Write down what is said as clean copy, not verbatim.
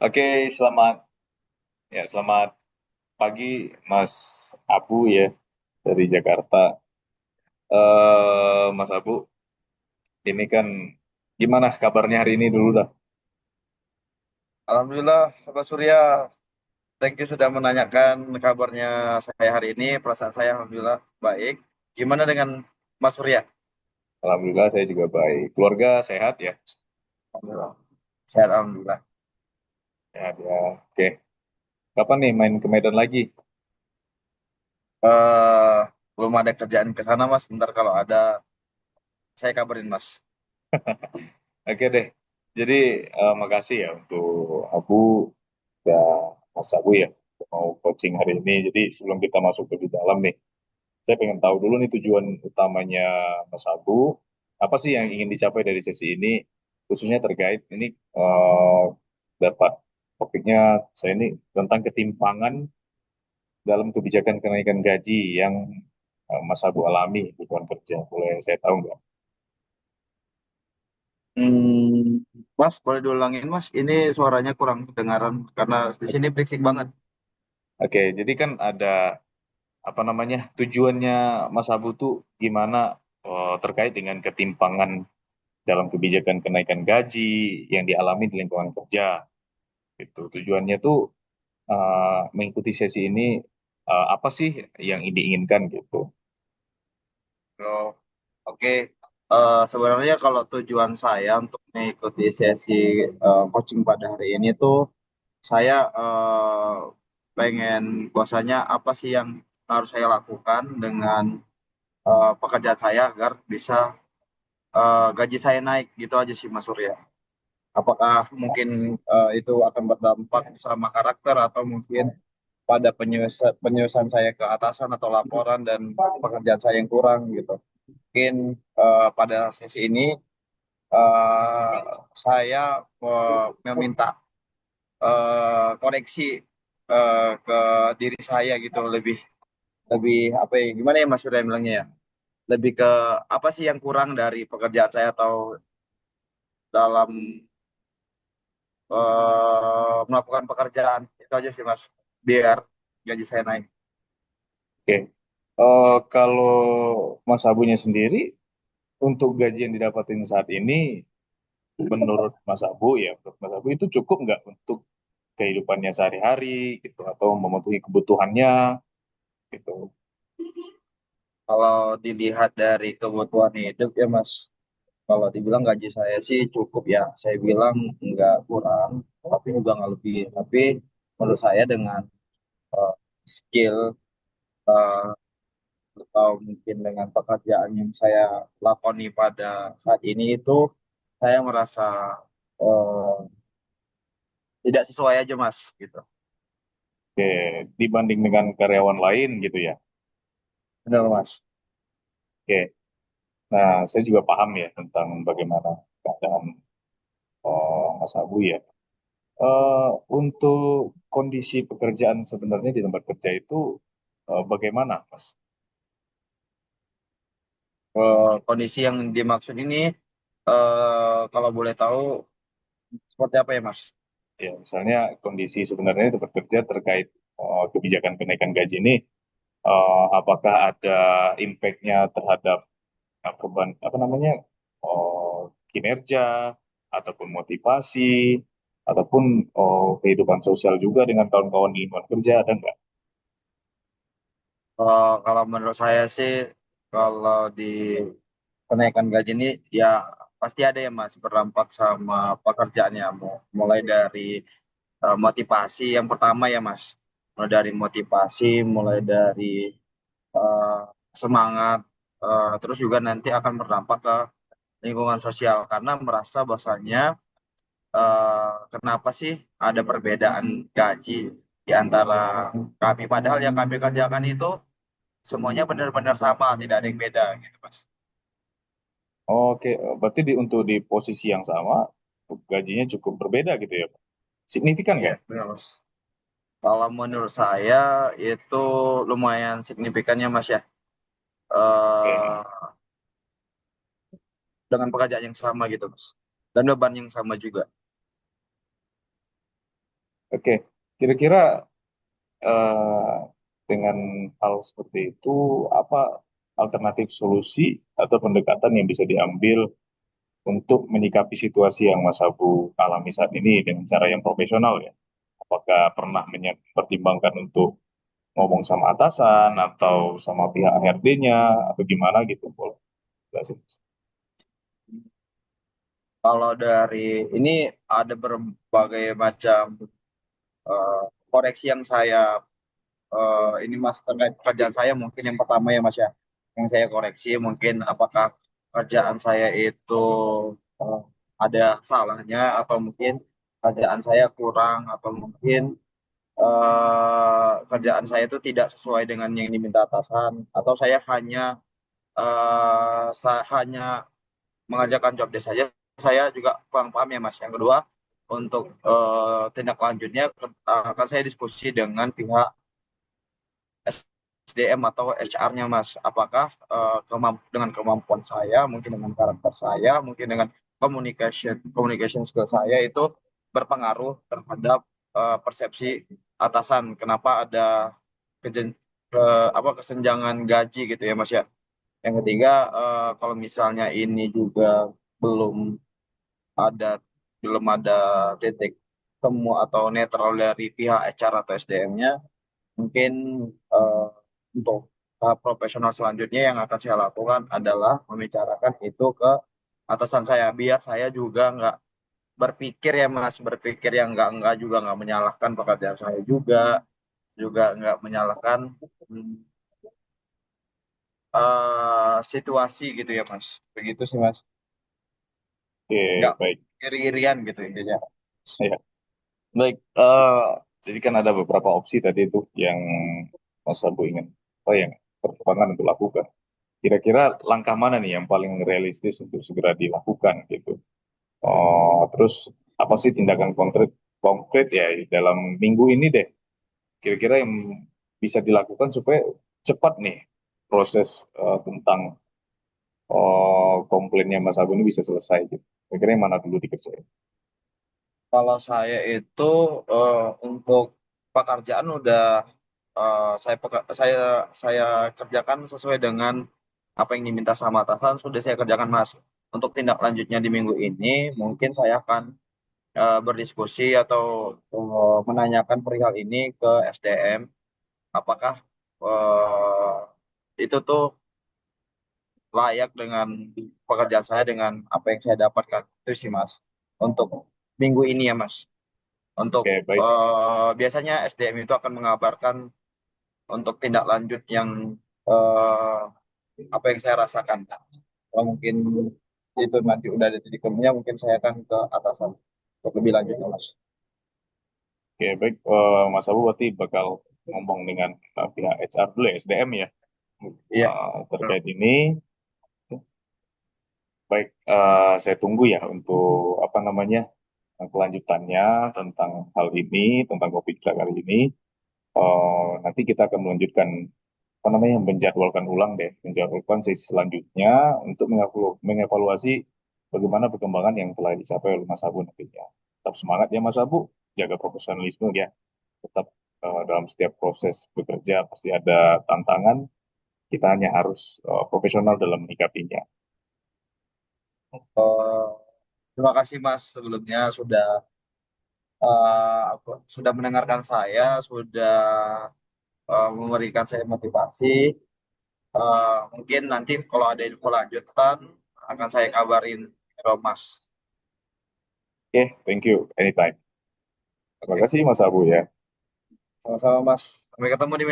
Oke, selamat pagi Mas Abu ya dari Jakarta. Mas Abu, ini kan gimana kabarnya hari ini dulu dah? Alhamdulillah, Pak Surya. Thank you sudah menanyakan kabarnya saya hari ini. Perasaan saya Alhamdulillah baik. Gimana dengan Mas Surya? Alhamdulillah saya juga baik. Keluarga sehat ya? Alhamdulillah. Sehat Alhamdulillah. Sehat ya. Oke. Kapan nih main ke Medan lagi? eh Belum ada kerjaan ke sana, Mas. Ntar kalau ada, saya kabarin, Mas. Oke deh. Jadi makasih ya untuk Abu dan Mas Abu ya mau coaching hari ini. Jadi sebelum kita masuk ke di dalam nih, saya pengen tahu dulu nih tujuan utamanya Mas Abu, apa sih yang ingin dicapai dari sesi ini, khususnya terkait ini dapat topiknya saya ini tentang ketimpangan dalam kebijakan kenaikan gaji yang Mas Abu alami di lingkungan kerja. Boleh saya tahu nggak? Mas, boleh diulangin, Mas? Ini suaranya kurang kedengaran karena di sini berisik banget. Oke, jadi kan ada apa namanya tujuannya Mas Abu tuh gimana terkait dengan ketimpangan dalam kebijakan kenaikan gaji yang dialami di lingkungan kerja. Gitu. Tujuannya tuh mengikuti sesi ini apa sih yang diinginkan gitu. Oh, oke. Sebenarnya kalau tujuan saya untuk mengikuti sesi coaching pada hari ini tuh saya pengen bahwasanya apa sih yang harus saya lakukan dengan pekerjaan saya agar bisa gaji saya naik gitu aja sih Mas Surya. Apakah mungkin itu akan berdampak sama karakter atau mungkin pada penyusunan saya ke atasan atau laporan dan pekerjaan saya yang kurang gitu. Mungkin pada sesi ini eh, saya meminta koreksi ke diri saya gitu lebih lebih apa ya gimana ya Mas Surya bilangnya ya lebih ke apa sih yang kurang dari pekerjaan saya atau dalam melakukan pekerjaan itu aja sih Mas biar gaji saya naik. Oke. Kalau Mas Abunya sendiri untuk gaji yang didapatin saat ini menurut Mas Abu ya, menurut Mas Abu itu cukup nggak untuk kehidupannya sehari-hari gitu atau memenuhi kebutuhannya gitu. Kalau dilihat dari kebutuhan hidup ya Mas, kalau dibilang gaji saya sih cukup ya, saya bilang nggak kurang, tapi juga nggak lebih. Tapi menurut saya dengan eh, skill eh, atau mungkin dengan pekerjaan yang saya lakoni pada saat ini itu saya merasa eh, tidak sesuai aja Mas gitu. Oke, dibanding dengan karyawan lain gitu ya. Benar Mas. Oke. Nah, saya juga paham ya tentang bagaimana keadaan Mas Abu ya. Untuk kondisi pekerjaan sebenarnya di tempat kerja itu bagaimana, Mas? Kondisi yang dimaksud ini kalau boleh tahu seperti apa ya Mas? Ya, misalnya kondisi sebenarnya di tempat kerja terkait kebijakan kenaikan gaji ini, apakah ada impact-nya terhadap apa namanya kinerja ataupun motivasi ataupun kehidupan sosial juga dengan kawan-kawan di lingkungan kerja ada nggak? Kalau menurut saya sih, kalau di kenaikan gaji ini ya pasti ada ya Mas berdampak sama pekerjaannya. Mulai dari motivasi yang pertama ya Mas, mulai dari motivasi, mulai dari eh, semangat, terus juga nanti akan berdampak ke lingkungan sosial karena merasa bahwasanya kenapa sih ada perbedaan gaji di antara kami, padahal yang kami kerjakan itu semuanya benar-benar sama, tidak ada yang beda gitu, Mas. Oke, berarti untuk di posisi yang sama gajinya cukup berbeda gitu ya, Pak? Signifikan Iya, nggak? benar, Mas. Kalau menurut saya itu lumayan signifikannya, Mas ya. Oke. eh dengan pekerjaan yang sama gitu, Mas. Dan beban yang sama juga. Oke, kira-kira eh, dengan hal seperti itu, apa alternatif solusi atau pendekatan yang bisa diambil untuk menyikapi situasi yang Mas Abu alami saat ini dengan cara yang profesional ya? Apakah pernah mempertimbangkan untuk ngomong sama atasan atau sama pihak HRD-nya atau gimana gitu? Boleh jelasin. Kalau dari ini ada berbagai macam eh, koreksi yang saya ini Mas terkait pekerjaan saya mungkin yang pertama ya Mas ya, yang saya koreksi mungkin apakah kerjaan saya itu eh, ada salahnya atau mungkin kerjaan saya kurang atau mungkin kerjaan saya itu tidak sesuai dengan yang diminta atasan atau saya hanya mengerjakan job desk saja. Saya juga kurang paham ya Mas. Yang kedua, untuk tindak lanjutnya akan saya diskusi dengan pihak SDM atau HR-nya Mas. Apakah dengan kemampuan saya, mungkin dengan karakter saya, mungkin dengan communication skill saya itu berpengaruh terhadap persepsi atasan. Kenapa ada kejen, ke, kesenjangan gaji gitu ya Mas ya. Yang ketiga, kalau misalnya ini juga belum ada belum ada titik temu atau netral dari pihak HR atau SDM-nya, mungkin eh, untuk tahap profesional selanjutnya yang akan saya lakukan adalah membicarakan itu ke atasan saya, biar saya juga nggak berpikir ya Mas, berpikir yang nggak juga nggak menyalahkan pekerjaan saya juga nggak menyalahkan hmm, situasi gitu ya Mas, begitu sih Mas, nggak Oke, baik. iri-irian gitu intinya. Ya. Baik, jadi kan ada beberapa opsi tadi itu yang Mas Abu ingin, yang pertimbangan untuk lakukan. Kira-kira langkah mana nih yang paling realistis untuk segera dilakukan gitu? Terus apa sih tindakan konkret konkret ya dalam minggu ini deh? Kira-kira yang bisa dilakukan supaya cepat nih proses tentang komplainnya Mas Abu ini bisa selesai gitu. Kira-kira yang mana dulu dikerjain? Kalau saya itu eh, untuk pekerjaan udah saya kerjakan sesuai dengan apa yang diminta sama atasan sudah saya kerjakan Mas. Untuk tindak lanjutnya di minggu ini mungkin saya akan berdiskusi atau menanyakan perihal ini ke SDM apakah itu tuh layak dengan pekerjaan saya dengan apa yang saya dapatkan itu sih Mas. Untuk minggu ini ya Mas. Untuk Oke, baik. biasanya SDM itu akan mengabarkan untuk tindak lanjut yang eh, apa yang saya rasakan. Kalau mungkin itu nanti udah ada titik temunya, mungkin saya akan ke atasan untuk lebih lanjutnya, Mas. Oke, baik. Mas Abu berarti bakal ngomong dengan pihak HR dulu ya, SDM ya, Iya. terkait ini. Baik, saya tunggu ya untuk apa namanya kelanjutannya tentang hal ini, tentang topik kita kali ini. Nanti kita akan melanjutkan apa namanya menjadwalkan ulang deh, menjadwalkan sesi selanjutnya untuk mengevaluasi bagaimana perkembangan yang telah dicapai oleh Mas Abu nantinya. Tetap semangat ya Mas Abu, jaga profesionalisme ya. Tetap dalam setiap proses bekerja pasti ada tantangan. Kita hanya harus profesional dalam menyikapinya. Eh, terima kasih, Mas, sebelumnya sudah mendengarkan saya, sudah memberikan saya motivasi. Mungkin nanti kalau ada info lanjutan akan saya kabarin ke Mas. Oke, thank you. Anytime. Terima Oke, kasih Mas Abu ya. sama-sama, Mas. Sampai ketemu di